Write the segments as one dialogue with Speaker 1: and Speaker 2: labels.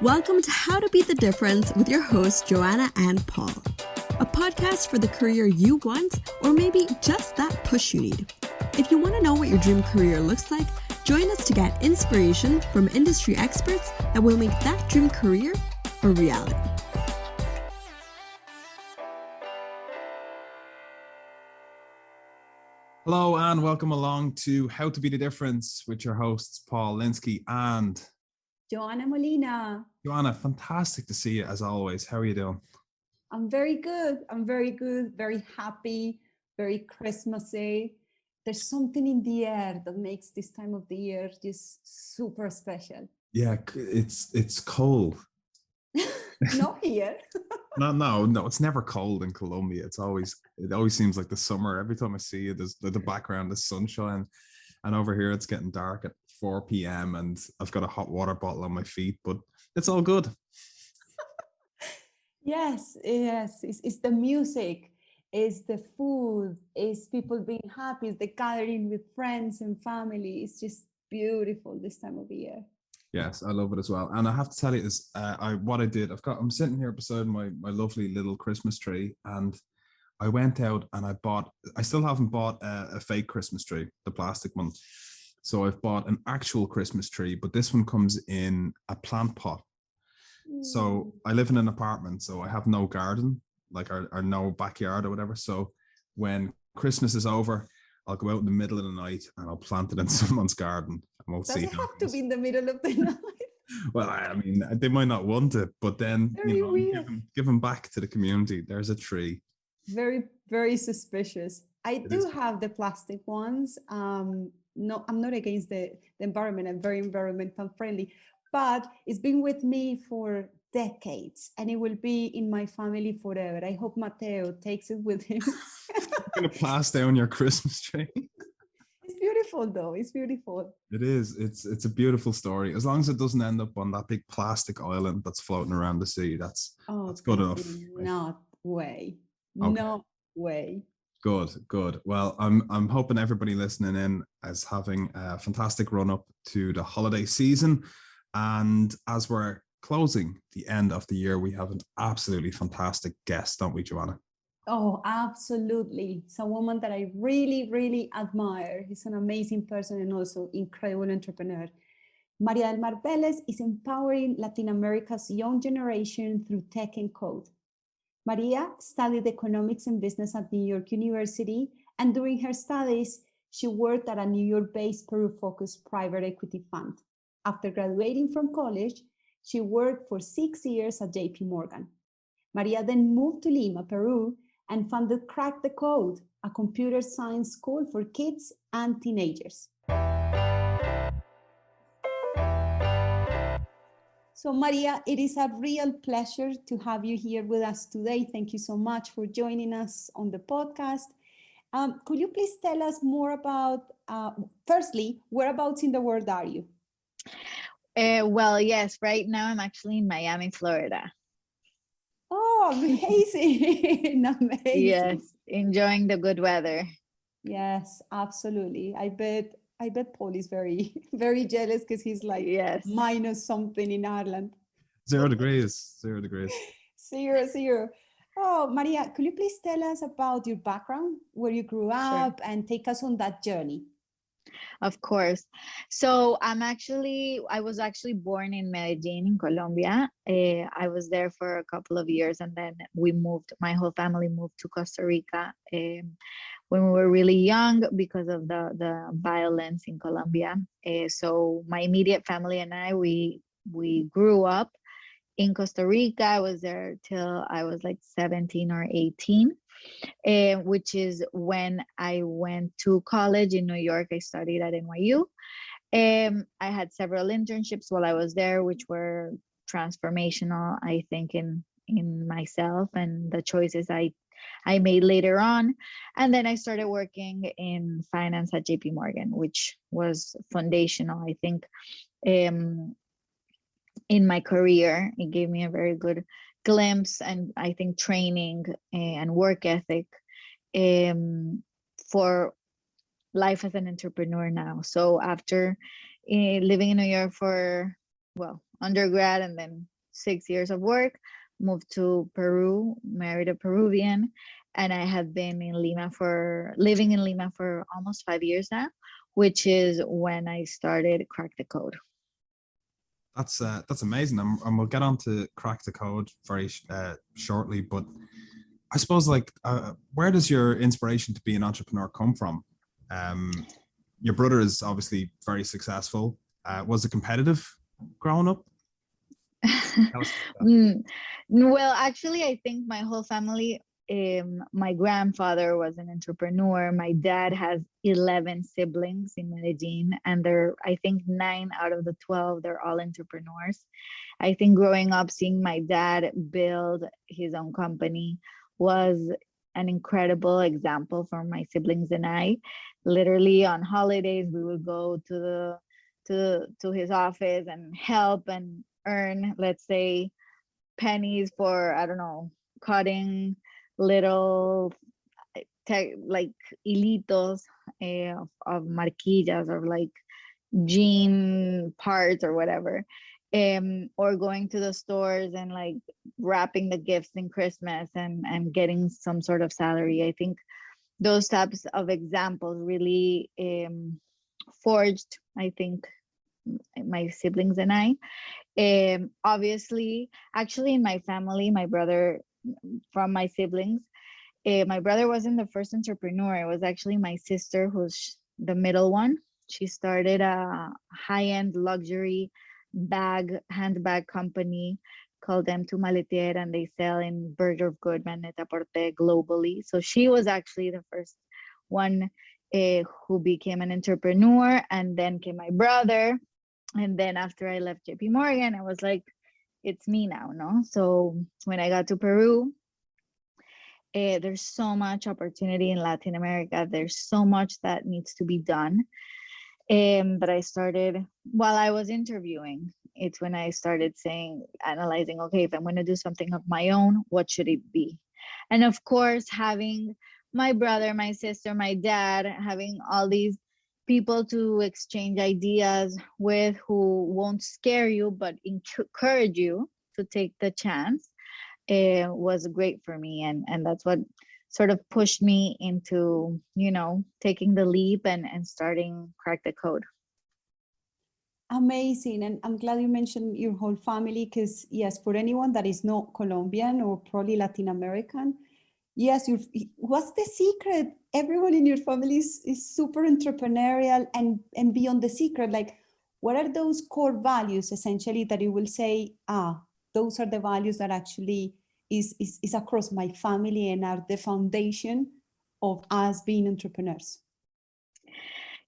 Speaker 1: Welcome to How to Beat the Difference with your hosts, Johanna and Paul. A podcast for the career you want, or maybe just that push you need. If you want to know what your dream career looks like, join us to get inspiration from industry experts that will make that dream career a reality.
Speaker 2: Hello and welcome along to How to Beat the Difference with your hosts, Paul Linsky and
Speaker 3: Johanna Molina.
Speaker 2: Johanna, fantastic to see you as always. How are you doing?
Speaker 3: I'm very good. Very happy, very Christmassy. There's something in the air that makes this time of the year just super special.
Speaker 2: Yeah, it's cold.
Speaker 3: Not here.
Speaker 2: No, it's never cold in Colombia. It always seems like the summer. Every time I see it, there's the background, the sunshine, and over here it's getting dark at 4 p.m. and I've got a hot water bottle on my feet, but it's all good.
Speaker 3: Yes. It's the music, it's the food, it's people being happy, it's the gathering with friends and family. It's just beautiful this time of the year.
Speaker 2: Yes, I love it as well. And I have to tell you is I'm sitting here beside my lovely little Christmas tree, and I went out and I still haven't bought a fake Christmas tree, the plastic one. So I've bought an actual Christmas tree, but this one comes in a plant pot. So I live in an apartment, so I have no garden, or no backyard or whatever. So when Christmas is over, I'll go out in the middle of the night and I'll plant it in someone's garden. And we'll see.
Speaker 3: Does it have to be in the middle of the night?
Speaker 2: Well, I mean, they might not want it, but then give them back to the community. There's a tree.
Speaker 3: Very, very suspicious. I do have the plastic ones. No, I'm not against the environment. I'm very environmental friendly, but it's been with me for decades and it will be in my family forever. I hope Mateo takes it with him.
Speaker 2: Going to pass down your Christmas tree.
Speaker 3: It's beautiful though. It's beautiful.
Speaker 2: It is. It's a beautiful story. As long as it doesn't end up on that big plastic island that's floating around the sea, that's good enough.
Speaker 3: No way.
Speaker 2: Okay.
Speaker 3: No way.
Speaker 2: Good. Well, I'm hoping everybody listening in is having a fantastic run up to the holiday season. And as we're closing the end of the year, we have an absolutely fantastic guest, don't we, Johanna?
Speaker 3: Oh, absolutely. It's a woman that I really, really admire. She's an amazing person and also incredible entrepreneur. María del Mar Vélez is empowering Latin America's young generation through tech and code. Maria studied economics and business at New York University, and during her studies, she worked at a New York-based Peru-focused private equity fund. After graduating from college, she worked for 6 years at JP Morgan. Maria then moved to Lima, Peru, and founded Crack the Code, a computer science school for kids and teenagers. So Maria, it is a real pleasure to have you here with us today. Thank you so much for joining us on the podcast. Could you please tell us more about, firstly, whereabouts in the world are you?
Speaker 4: Well, yes, right now I'm actually in Miami, Florida.
Speaker 3: Oh, amazing. Amazing.
Speaker 4: Yes, enjoying the good weather.
Speaker 3: Yes, absolutely. I bet Paul is very, very jealous because he's like minus something in Ireland.
Speaker 2: 0 degrees.
Speaker 3: 0. Oh, Maria, could you please tell us about your background, where you grew up, and take us on that journey?
Speaker 4: Of course. So I was actually born in Medellin, in Colombia. I was there for a couple of years, and then my whole family moved to Costa Rica when we were really young because of the violence in Colombia. So my immediate family and I, we grew up in Costa Rica. I was there till I was like 17 or 18. Which is when I went to college in New York. I studied at NYU. I had several internships while I was there, which were transformational, I think, in myself and the choices I made later on. And then I started working in finance at JP Morgan, which was foundational, I think, in my career. It gave me a very good glimpse and I think training and work ethic for life as an entrepreneur now. So after living in New York for undergrad and then 6 years of work, moved to Peru, married a Peruvian, and I have been living in Lima for almost 5 years now, which is when I started Crack the Code.
Speaker 2: That's amazing, and we'll get on to Crack the Code very shortly. But I suppose, like, where does your inspiration to be an entrepreneur come from? Your brother is obviously very successful. Was it competitive growing up?
Speaker 4: Well, actually, I think my whole family, my grandfather was an entrepreneur. My dad has 11 siblings in Medellin, and I think 9 out of the 12, they're all entrepreneurs. I think growing up, seeing my dad build his own company was an incredible example for my siblings and I. Literally on holidays, we would go to his office and help and earn, let's say, pennies for, I don't know, cutting little like hilitos of marquillas, or like jean parts or whatever, or going to the stores and like wrapping the gifts in Christmas and getting some sort of salary. I think those types of examples really forged, I think, my siblings and I. Obviously, actually, in my family, my brother, from my siblings, my brother wasn't the first entrepreneur. It was actually my sister, who's the middle one. She started a high-end luxury handbag company called M2 Maletier, and they sell in Bergdorf Goodman, Net-a-Porter globally. So she was actually the first one who became an entrepreneur, and then came my brother. And then after I left JP Morgan, I was like, it's me now, no? So when I got to Peru, there's so much opportunity in Latin America. There's so much that needs to be done. But I started, while I was interviewing, it's when I started analyzing, okay, if I'm going to do something of my own, what should it be? And of course, having my brother, my sister, my dad, having all these people to exchange ideas with, who won't scare you, but encourage you to take the chance, was great for me. And that's what sort of pushed me into, taking the leap and starting Crack the Code.
Speaker 3: Amazing. And I'm glad you mentioned your whole family, because yes, for anyone that is not Colombian or probably Latin American, yes, what's the secret? Everyone in your family is super entrepreneurial, and beyond the secret, like, what are those core values essentially that you will say, those are the values that actually is across my family and are the foundation of us being entrepreneurs?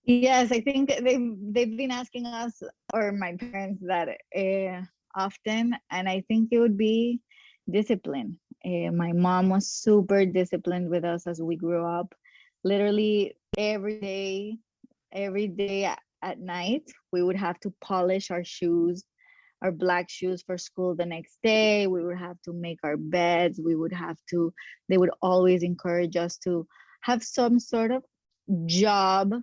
Speaker 4: Yes, I think they've been asking us, or my parents, that often, and I think it would be discipline. My mom was super disciplined with us as we grew up. Literally every day at night, we would have to polish our shoes, our black shoes, for school the next day. We would have to make our beds. They would always encourage us to have some sort of job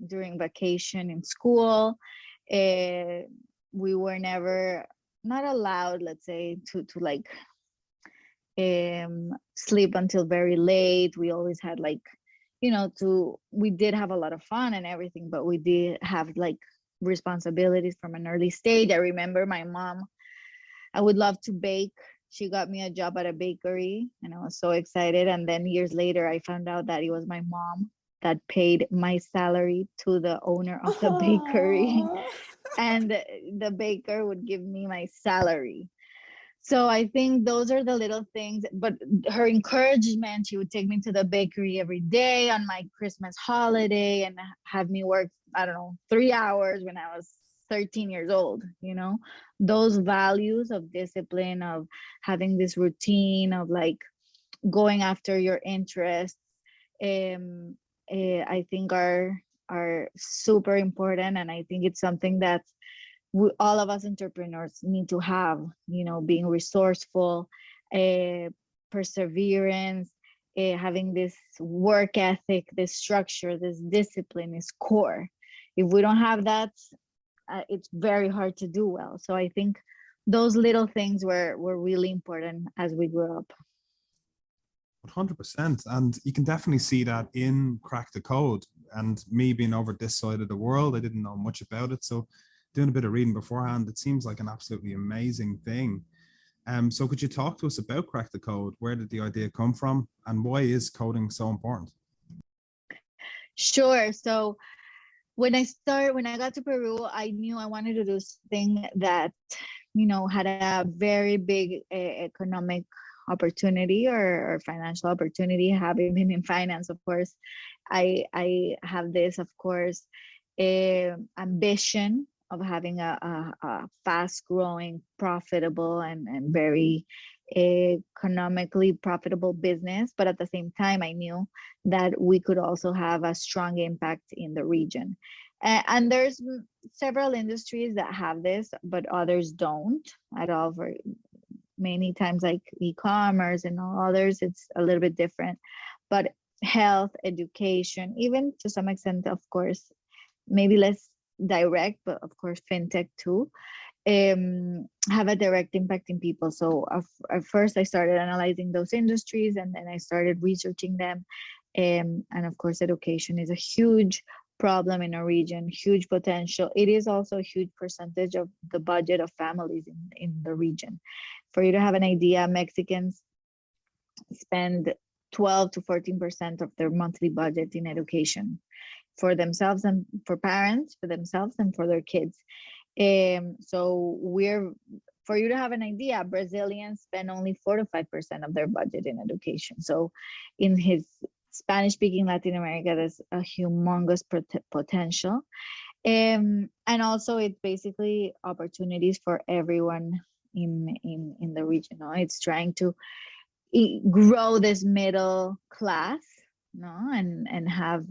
Speaker 4: during vacation in school. We were never not allowed, let's say, to like sleep until very late. We always had like, we did have a lot of fun and everything, but we did have like responsibilities from an early stage. I remember my mom, I would love to bake. She got me a job at a bakery, and I was so excited. And then years later, I found out that it was my mom that paid my salary to the owner of the bakery. And the baker would give me my salary. So I think those are the little things. But her encouragement, she would take me to the bakery every day on my Christmas holiday and have me work, 3 hours when I was 13 years old. Those values of discipline, of having this routine, of like going after your interests, I think are super important. And I think it's something that all of us entrepreneurs need to have, being resourceful, perseverance, having this work ethic, this structure, this discipline is core. If we don't have that, it's very hard to do well. So I think those little things were really important as we grew up.
Speaker 2: 100%. And you can definitely see that in Crack the Code. And me being over this side of the world, I didn't know much about it. So doing a bit of reading beforehand, it seems like an absolutely amazing thing. So could you talk to us about Crack the Code? Where did the idea come from? And why is coding so important?
Speaker 4: Sure. So when I got to Peru, I knew I wanted to do something that, had a very big economic opportunity or financial opportunity. Having been in finance, of course, I have this, of course, ambition of having a fast growing, profitable and very economically profitable business. But at the same time, I knew that we could also have a strong impact in the region. And there's several industries that have this, but others don't at all. For many times, like e-commerce and all others, it's a little bit different. But health, education, even to some extent, of course, maybe less direct, but of course, fintech too, have a direct impact in people. So at first I started analyzing those industries, and then I started researching them. And of course, education is a huge problem in our region, huge potential. It is also a huge percentage of the budget of families in the region. For you to have an idea, Mexicans spend 12 to 14% of their monthly budget in education for themselves and for parents, for themselves and for their kids. So for you to have an idea, Brazilians spend only 4 to 5% of their budget in education. So in his Spanish-speaking Latin America, there's a humongous potential. And also it's basically opportunities for everyone in the region. It's trying to grow this middle class, and have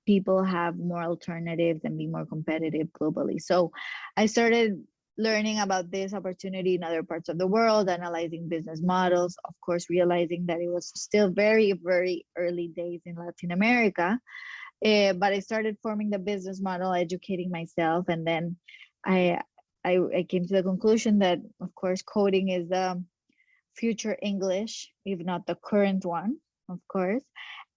Speaker 4: people have more alternatives and be more competitive globally. So I started learning about this opportunity in other parts of the world, analyzing business models, of course, realizing that it was still very, very early days in Latin America. But I started forming the business model, educating myself, and then I came to the conclusion that, of course, coding is the future English, if not the current one, of course,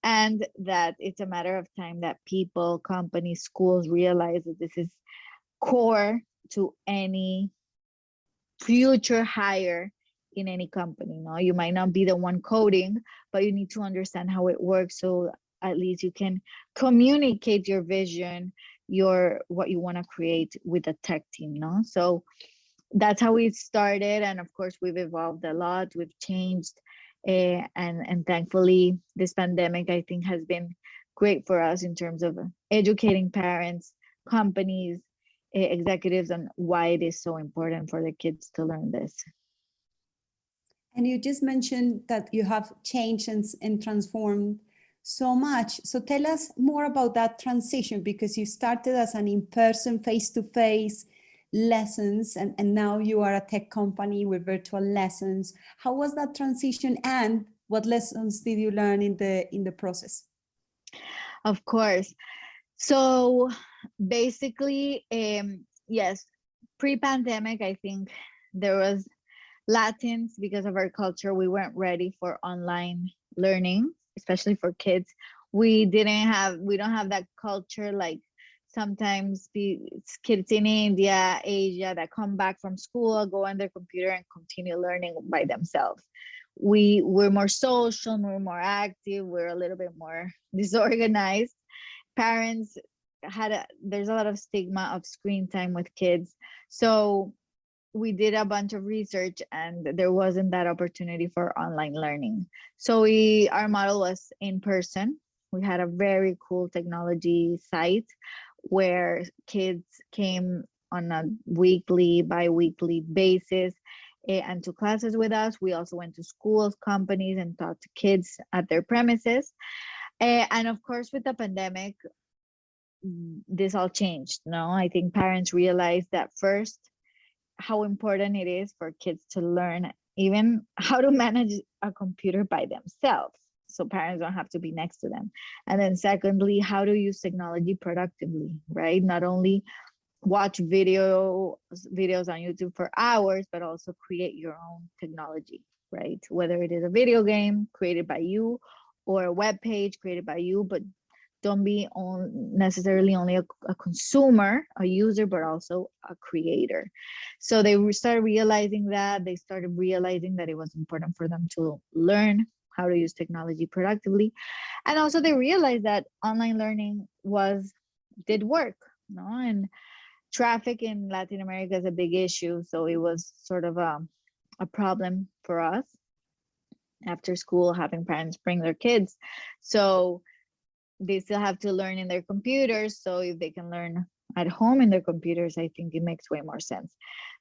Speaker 4: and that it's a matter of time that people, companies, schools realize that this is core to any future hire in any company. You might not be the one coding, but you need to understand how it works, so at least you can communicate your vision, what you want to create with the tech team. So that's how we started, and of course we've evolved a lot, we've changed, and thankfully this pandemic, I think, has been great for us in terms of educating parents, companies, executives on why it is so important for the kids to learn this.
Speaker 3: And you just mentioned that you have changed and transformed so much. So tell us more about that transition, because you started as an in-person, face-to-face lessons, and now you are a tech company with virtual lessons. How was that transition, and what lessons did you learn in the process?
Speaker 4: Of course. So basically, yes, pre-pandemic, I think there was Latins, because of our culture, we weren't ready for online learning, especially for kids. We don't have that culture, like sometimes kids in India, Asia, that come back from school, go on their computer and continue learning by themselves. We're more social, we're more active, we're a little bit more disorganized. Parents there's a lot of stigma of screen time with kids. So we did a bunch of research, and there wasn't that opportunity for online learning. So our model was in person. We had a very cool technology site where kids came on a weekly, bi-weekly basis and took classes with us. We also went to schools, companies, and taught kids at their premises. And of course, with the pandemic, this all changed. I think parents realized that first, how important it is for kids to learn even how to manage a computer by themselves, so parents don't have to be next to them. And then secondly, how to use technology productively, right? Not only watch videos on YouTube for hours, but also create your own technology, right? Whether it is a video game created by you or a web page created by you, but don't be necessarily only a consumer, a user, but also a creator. So they started realizing that. They started realizing that it was important for them to learn how to use technology productively. And also they realized that online learning did work, and traffic in Latin America is a big issue. So it was sort of a problem for us after school, having parents bring their kids. So they still have to learn in their computers. So if they can learn at home in their computers, I think it makes way more sense.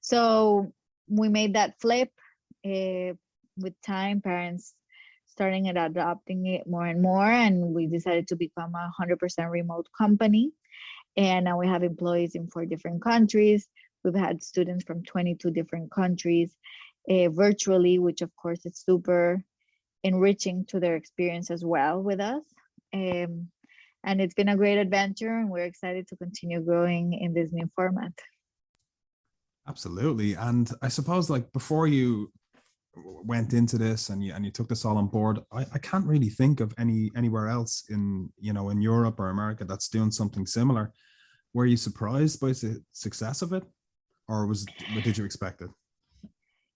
Speaker 4: So we made that flip with time, parents starting at adopting it more and more. And we decided to become a 100% remote company. And now we have employees in 4 different countries. We've had students from 22 different countries virtually, which of course is super enriching to their experience as well with us. And it's been a great adventure, and we're excited to continue growing in this new format.
Speaker 2: Absolutely. And I suppose, like, before you went into this and you took this all on board, I can't really think of anywhere else in Europe or America that's doing something similar. Were you surprised by the success of it, or did you expect it?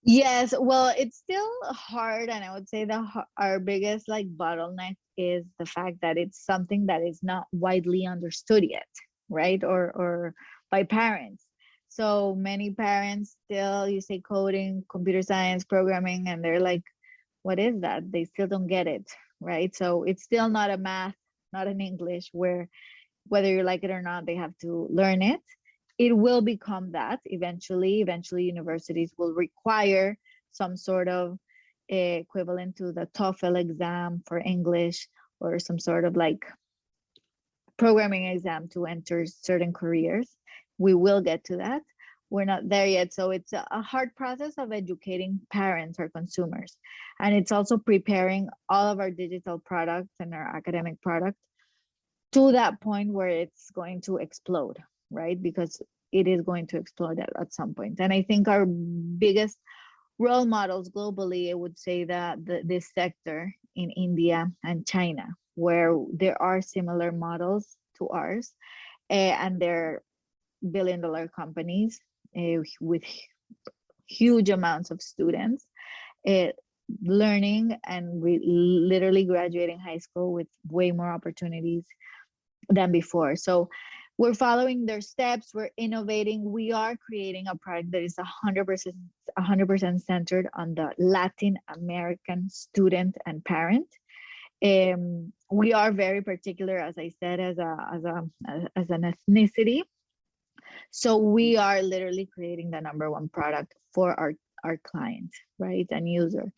Speaker 4: Yes, well, it's still hard, and I would say that our biggest bottleneck is the fact that it's something that is not widely understood yet, right? Or by parents. So many parents still, you say coding, computer science, programming, and they're like, what is that? They still don't get it, right? So it's still not a math, not an English, where whether you like it or not, they have to learn it. It will become that eventually. Eventually, universities will require some sort of equivalent to the TOEFL exam for English, or some sort of programming exam to enter certain careers. We will get to that. We're not there yet. So it's a hard process of educating parents or consumers. And it's also preparing all of our digital products and our academic product to that point where it's going to explode, right? Because it is going to explode at some point. And I think our biggest role models globally, I would say that this sector in India and China, where there are similar models to ours, and they're billion-dollar companies with huge amounts of students learning and literally graduating high school with way more opportunities than before. So we're following their steps. We're innovating. We are creating a product that is 100% centered on the Latin American student and parent. We are very particular, as I said, as an ethnicity. So we are literally creating the #1 product for our client, right, and user.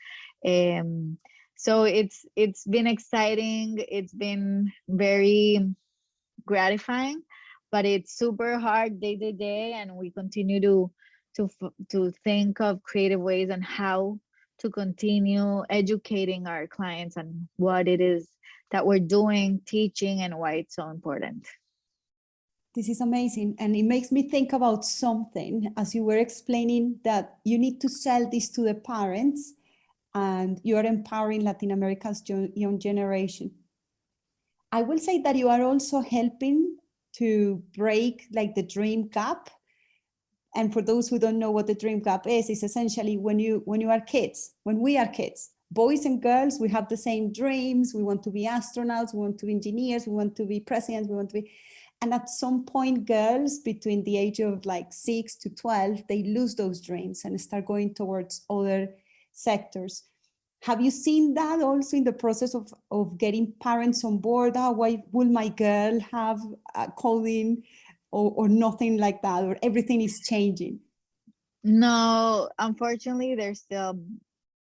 Speaker 4: So it's been exciting. It's been very gratifying, but it's super hard day to day, and we continue to think of creative ways on how to continue educating our clients on what it is that we're doing, teaching, and why it's so important.
Speaker 3: This is amazing. And it makes me think about something as you were explaining that you need to sell this to the parents and you are empowering Latin America's young generation. I will say that you are also helping to break the dream gap. And for those who don't know what the dream gap is, it's essentially when we are kids, boys and girls, we have the same dreams. We want to be astronauts, we want to be engineers, we want to be presidents, and at some point, girls between the age of 6 to 12, they lose those dreams and start going towards other sectors. Have you seen that also in the process of getting parents on board? Why will my girl have coding or nothing like that, or everything is changing?
Speaker 4: No, unfortunately, there's still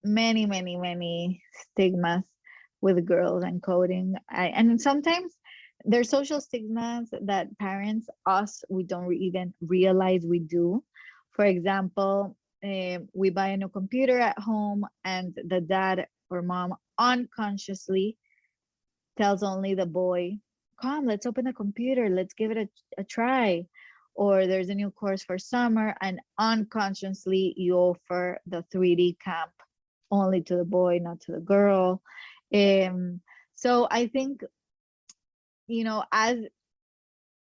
Speaker 4: many, many, many stigmas with girls and coding. And sometimes there's social stigmas that parents, we don't even realize we do. For example, we buy a new computer at home and the dad or mom unconsciously tells only the boy, come, let's open the computer, let's give it a try. or there's a new course for summer, and unconsciously you offer the 3D camp only to the boy, not to the girl. So I think, as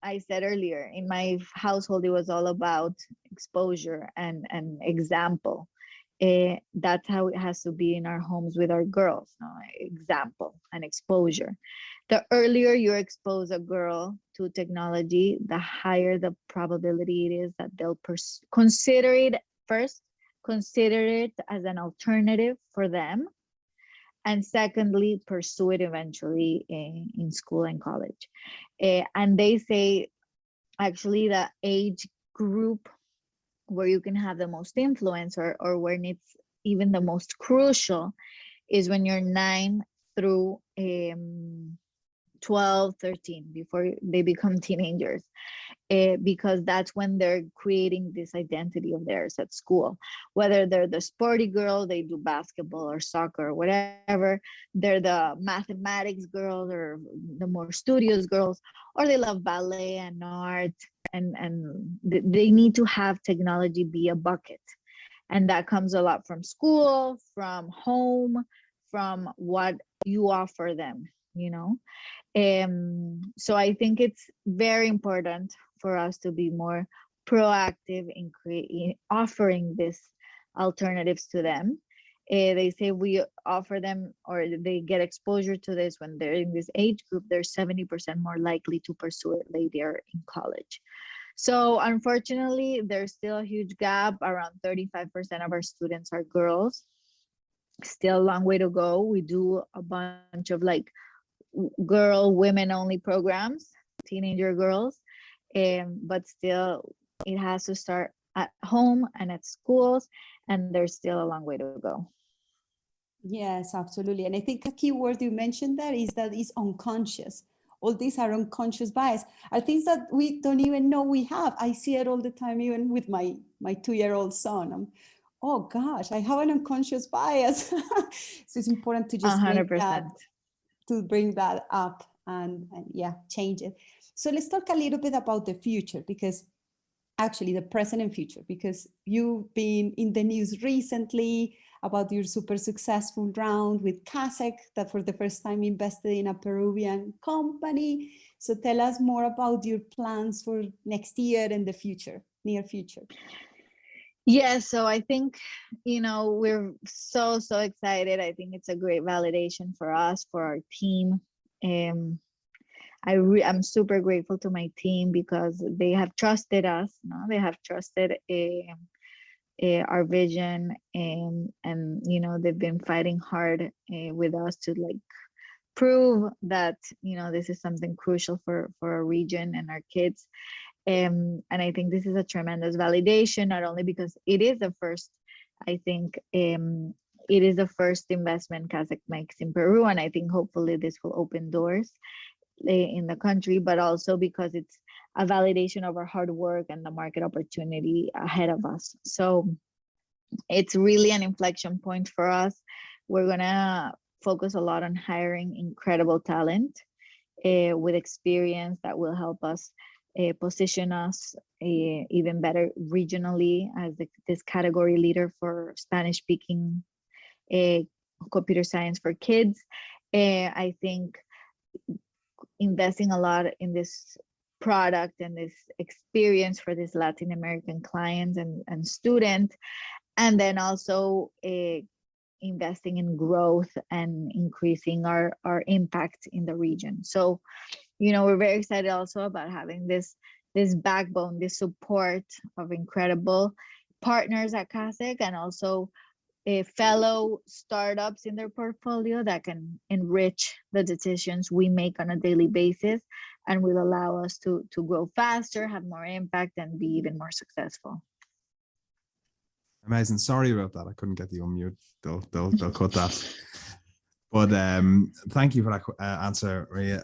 Speaker 4: I said earlier, in my household, it was all about exposure and example. That's how it has to be in our homes with our girls, no? Example and exposure. The earlier you expose a girl to technology, the higher the probability it is that they'll consider it as an alternative for them, and secondly, pursue it eventually in school and college. And they say, actually, the age group where you can have the most influence, or when it's even the most crucial, is when you're 9 through 12, 13, before they become teenagers, because that's when they're creating this identity of theirs at school. Whether they're the sporty girl, they do basketball or soccer or whatever, they're the mathematics girls or the more studious girls, or they love ballet and art, and they need to have technology be a bucket. And that comes a lot from school, from home, from what you offer them, So I think it's very important for us to be more proactive in offering these alternatives to them. They say we offer them, or they get exposure to this when they're in this age group, they're 70% more likely to pursue it later in college. So unfortunately, there's still a huge gap. Around 35% of our students are girls. Still a long way to go. We do a bunch of women only programs, teenager girls, but still it has to start at home and at schools, and there's still a long way to go.
Speaker 3: Yes, absolutely. And I think a key word you mentioned there is that it's unconscious. All these are unconscious bias, are things that we don't even know we have. I see it all the time, even with my 2-year-old son. Oh gosh, I have an unconscious bias. So it's important to just
Speaker 4: 100%.
Speaker 3: bring that up and change it. So let's talk a little bit about the future, because actually the present and future, because you've been in the news recently about your super successful round with Kazakh that for the first time invested in a Peruvian company. So tell us more about your plans for next year and the future, near future.
Speaker 4: Yeah, so I think, we're so excited. I think it's a great validation for us, for our team. I'm super grateful to my team because they have trusted us. They have trusted our vision, and they've been fighting hard with us to prove that this is something crucial for our region and our kids. And I think this is a tremendous validation, not only because it is the first, I think it is the first investment Kazakh makes in Peru, and I think hopefully this will open doors in the country, but also because it's a validation of our hard work and the market opportunity ahead of us. So it's really an inflection point for us. We're gonna focus a lot on hiring incredible talent with experience that will help us position us even better regionally as this category leader for Spanish-speaking computer science for kids. I think investing a lot in this product and this experience for these Latin American clients and students, and then also investing in growth and increasing our impact in the region. So we're very excited also about having this backbone, this support of incredible partners at Kazakh, and also fellow startups in their portfolio that can enrich the decisions we make on a daily basis and will allow us to grow faster, have more impact, and be even more successful.
Speaker 2: Amazing. Sorry about that. I couldn't get the unmute. They'll cut that. But thank you for that answer, Maria.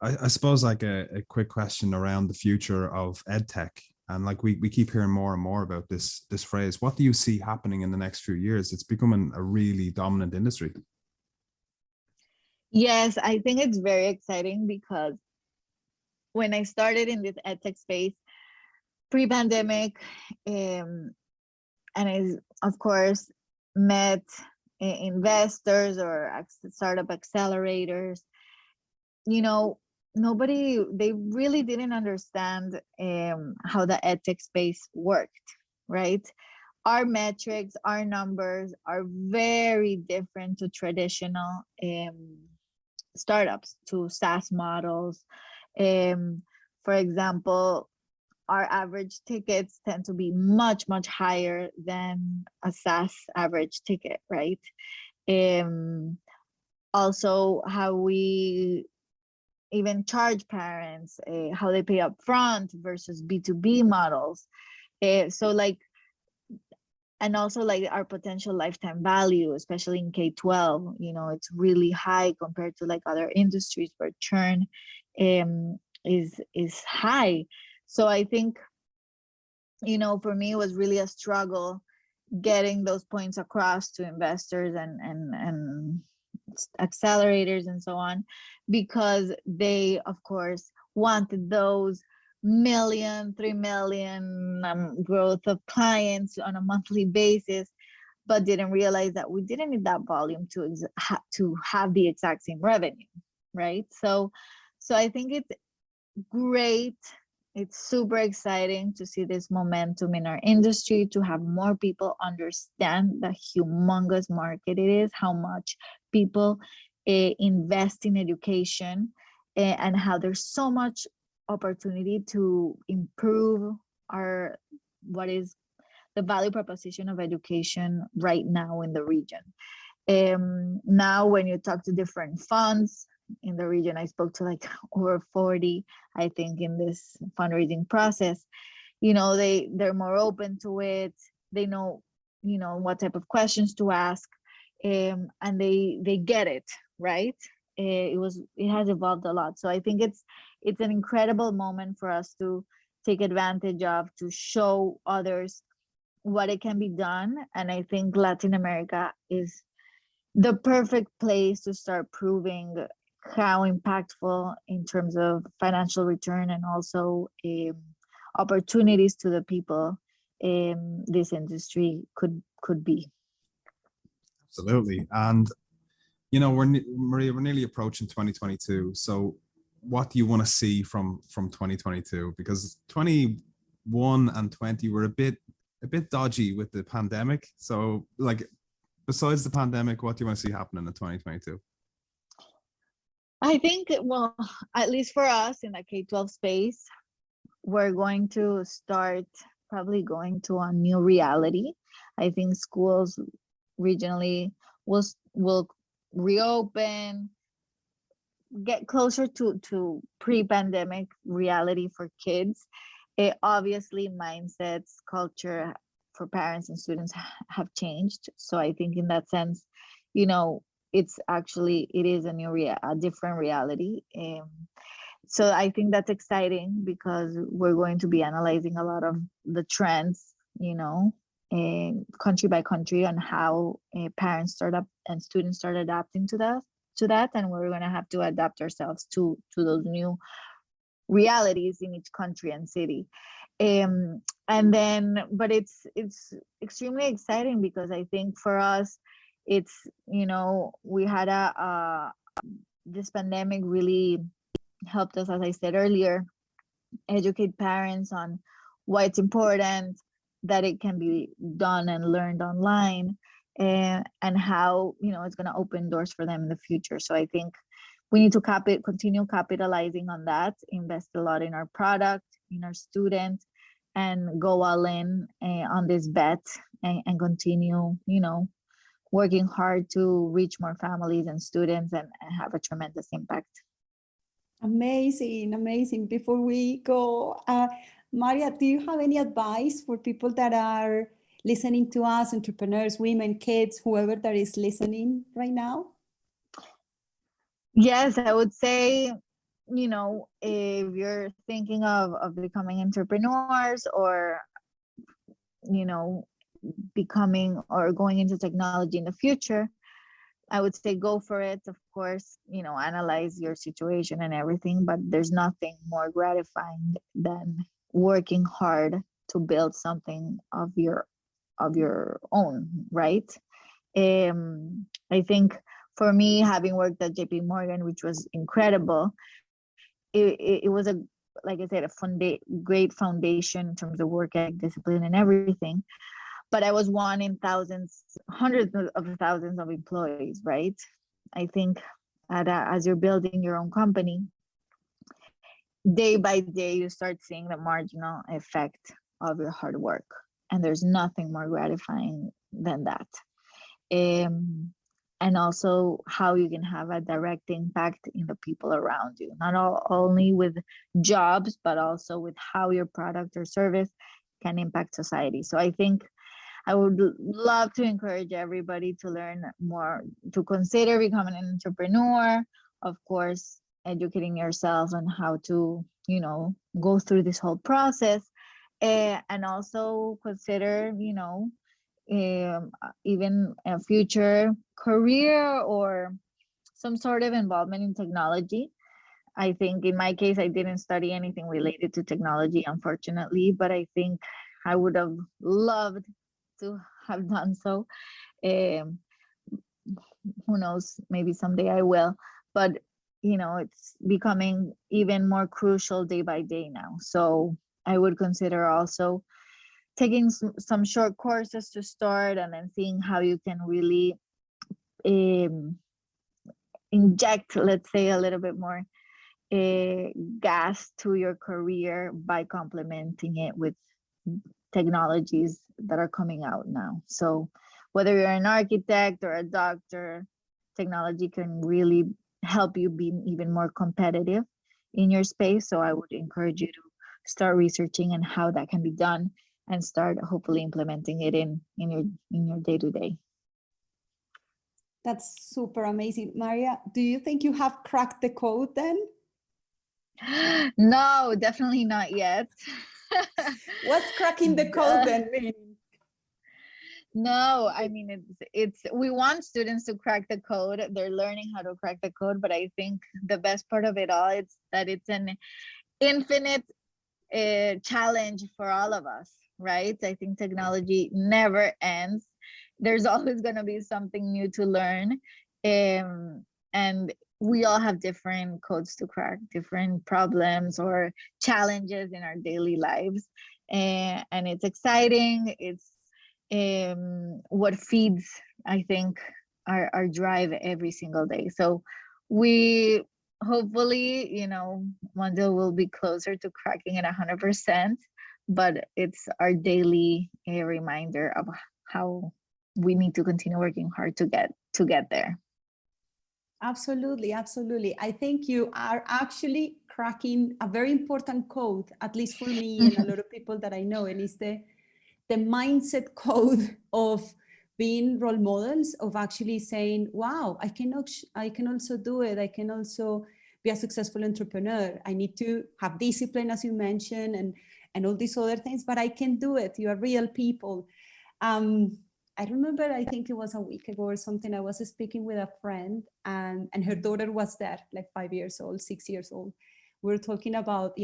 Speaker 2: I suppose a quick question around the future of Edtech. And we keep hearing more and more about this phrase. What do you see happening in the next few years? It's becoming a really dominant industry.
Speaker 4: Yes, I think it's very exciting because when I started in this Edtech space, pre-pandemic, and is of course met investors or startup accelerators. You know, they really didn't understand how the edtech space worked, right? Our metrics, our numbers are very different to traditional startups, to SaaS models. For example, our average tickets tend to be much, much higher than a SaaS average ticket, right? Also, how we even charge parents, how they pay up front versus B2B models. So like, and also like our potential lifetime value, especially in K-12, it's really high compared to like other industries where churn is high. So I think, for me, it was really a struggle getting those points across to investors and accelerators and so on, because they, of course, wanted those 3 million growth of clients on a monthly basis, but didn't realize that we didn't need that volume to have the exact same revenue, right? So I think it's great. It's super exciting to see this momentum in our industry, to have more people understand the humongous market it is, how much people invest in education, and how there's so much opportunity to improve what is the value proposition of education right now in the region. Now, when you talk to different funds in the region, I spoke to like over 40, I think, in this fundraising process. They're more open to it. They know, what type of questions to ask, and they get it, right? It has evolved a lot. So I think it's an incredible moment for us to take advantage of, to show others what it can be done. And I think Latin America is the perfect place to start proving how impactful in terms of financial return and also opportunities to the people this industry could be.
Speaker 2: Absolutely. And Maria, we're nearly approaching 2022. So what do you want to see from 2022? Because 21 and 20 were a bit dodgy with the pandemic. So like, besides the pandemic, what do you want to see happening in 2022?
Speaker 4: I think, well, at least for us in the K-12 space, we're going to start probably going to a new reality. I think schools regionally will reopen, get closer to pre-pandemic reality for kids. Obviously, mindsets, culture for parents and students have changed. So I think in that sense, it is a different reality. So I think that's exciting because we're going to be analyzing a lot of the trends, country by country, on how parents and students start adapting to that, and we're going to have to adapt ourselves to those new realities in each country and city. But it's extremely exciting because I think for us, it's, we had this pandemic really helped us, as I said earlier, educate parents on why it's important that it can be done and learned online, and how, it's going to open doors for them in the future. So I think we need to continue capitalizing on that, invest a lot in our product, in our students, and go all in on this bet, and continue, working hard to reach more families and students and have a tremendous impact.
Speaker 3: Amazing. Before we go, Maria, do you have any advice for people that are listening to us, entrepreneurs, women, kids, whoever that is listening right now?
Speaker 4: Yes, I would say, if you're thinking of becoming entrepreneurs or, becoming or going into technology in the future, I would say go for it. Of course, analyze your situation and everything, but there's nothing more gratifying than working hard to build something of your own, right? I think for me, having worked at JP Morgan, which was incredible, it was a, like I said, a great foundation in terms of work ethic, discipline, and everything. But I was one in thousands, hundreds of thousands of employees, right? I think as you're building your own company, day by day, you start seeing the marginal effect of your hard work. And there's nothing more gratifying than that. And also how you can have a direct impact in the people around you, not only with jobs, but also with how your product or service can impact society. So I think I would love to encourage everybody to learn more, to consider becoming an entrepreneur, of course, educating yourself on how to, go through this whole process, and also consider, even a future career or some sort of involvement in technology. I think in my case, I didn't study anything related to technology, unfortunately, but I think I would have loved to have done so. Who knows, maybe someday I will, but it's becoming even more crucial day by day now. So I would consider also taking some short courses to start, and then seeing how you can really inject, let's say, a little bit more gas to your career by complementing it with technologies that are coming out now. So whether you're an architect or a doctor, technology can really help you be even more competitive in your space. So I would encourage you to start researching on how that can be done, and start hopefully implementing it in your day-to-day.
Speaker 3: That's super amazing. Maria, do you think you have cracked the code then?
Speaker 4: No, definitely not yet.
Speaker 3: What's cracking the code then mean?
Speaker 4: No, I mean, it's we want students to crack the code. They're learning how to crack the code, but I think the best part of it all is that it's an infinite challenge for all of us, right? I think technology never ends. There's always going to be something new to learn, and we all have different codes to crack, different problems or challenges in our daily lives, and it's exciting. It's what feeds, I think, our drive every single day. So we hopefully, one day we'll be closer to cracking it 100%, but it's our daily reminder of how we need to continue working hard to get there.
Speaker 3: Absolutely, absolutely. I think you are actually cracking a very important code, at least for me and a lot of people that I know, and it's the mindset code of being role models, of actually saying, wow, I can also do it. I can also be a successful entrepreneur. I need to have discipline, as you mentioned, and all these other things, but I can do it. You are real people. I remember, I think it was a week ago or something, I was speaking with a friend, and her daughter was there, like 5 years old, 6 years old. We were talking about,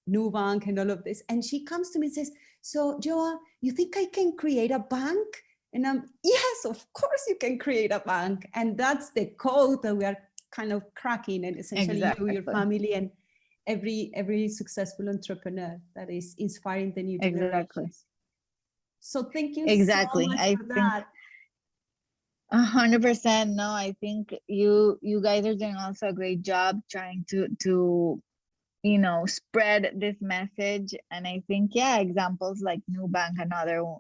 Speaker 3: Nubank and all of this. And she comes to me and says, so Joa, you think I can create a bank? And I'm, yes, of course you can create a bank. And that's the code that we are kind of cracking, and essentially
Speaker 4: Exactly.
Speaker 3: you, your family, and every successful entrepreneur that is inspiring the new generations. So thank you so much for that.
Speaker 4: 100%. No, I think you guys are doing also a great job trying to spread this message. And I think, examples like Nubank and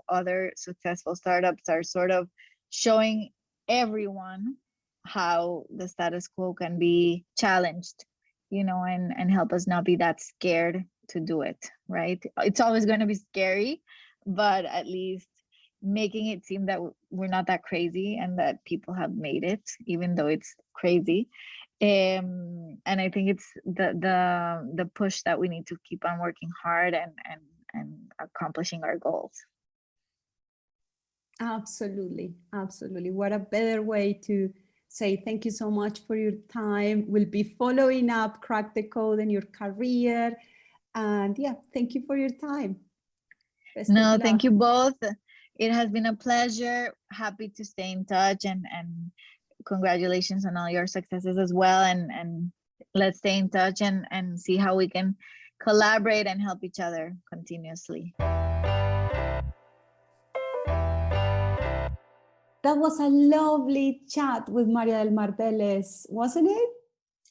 Speaker 4: other successful startups are sort of showing everyone how the status quo can be challenged, and help us not be that scared to do it, right? It's always going to be scary, but at least making it seem that we're not that crazy and that people have made it, even though it's crazy. And I think it's the push that we need to keep on working hard and accomplishing our goals.
Speaker 3: Absolutely. Absolutely. What a better way to say thank you so much for your time. We'll be following up Crack the Code in your career. And yeah, thank you for your time.
Speaker 4: No, thank you both. It has been a pleasure. Happy to stay in touch, and congratulations on all your successes as well. And let's stay in touch and see how we can collaborate and help each other continuously.
Speaker 3: That was a lovely chat with María del Mar Vélez, wasn't it?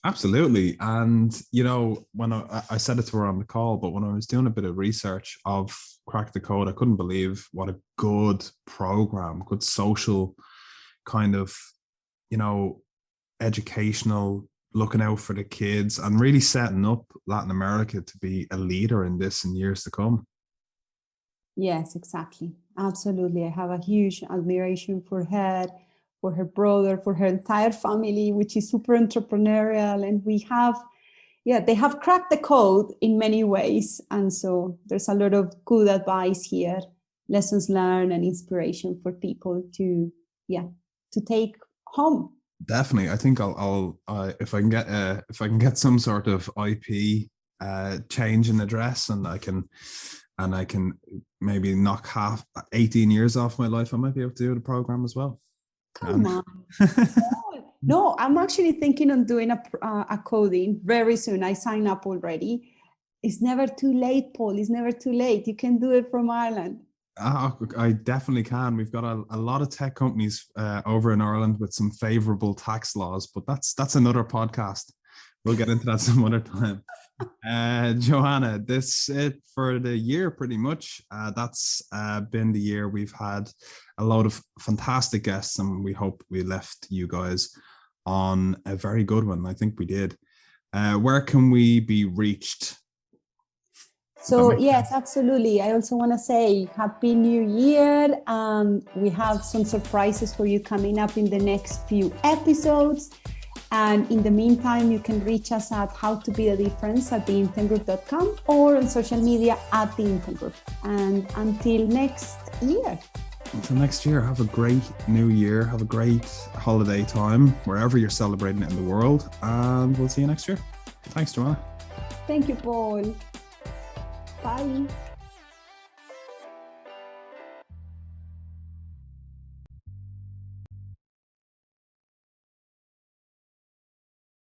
Speaker 2: Absolutely. And, you know, when I said it to her on the call, but when I was doing a bit of research of Crack the Code, I couldn't believe what a good program, good social kind of, you know, educational, looking out for the kids and really setting up Latin America to be a leader in this in years to come.
Speaker 3: Yes, exactly. Absolutely. I have a huge admiration for her, for her brother, for her entire family, which is super entrepreneurial. And they have cracked the code in many ways. And so there's a lot of good advice here, lessons learned and inspiration for people to take home.
Speaker 2: Definitely. I think I'll if I can get some sort of IP change in address and I can maybe knock 18 years off my life, I might be able to do the program as well.
Speaker 3: Come on. No, I'm actually thinking on doing a coding very soon. I signed up already. It's never too late, Paul. It's never too late. You can do it from Ireland.
Speaker 2: I definitely can. We've got a lot of tech companies over in Ireland with some favorable tax laws, but that's another podcast. We'll get into that some other time. Johanna, this is it for the year pretty much. That's been the year. We've had a lot of fantastic guests and we hope we left you guys on a very good one. I think we did. Where can we be reached?
Speaker 3: So yes, absolutely. I also want to say Happy New Year. We have some surprises for you coming up in the next few episodes. And in the meantime, you can reach us at howtobethedifference@theinthemgroup.com or on social media @theinthemgroup. And until next year.
Speaker 2: Until next year, have a great new year. Have a great holiday time, wherever you're celebrating it in the world. And we'll see you next year. Thanks, Johanna.
Speaker 3: Thank you, Paul. Bye.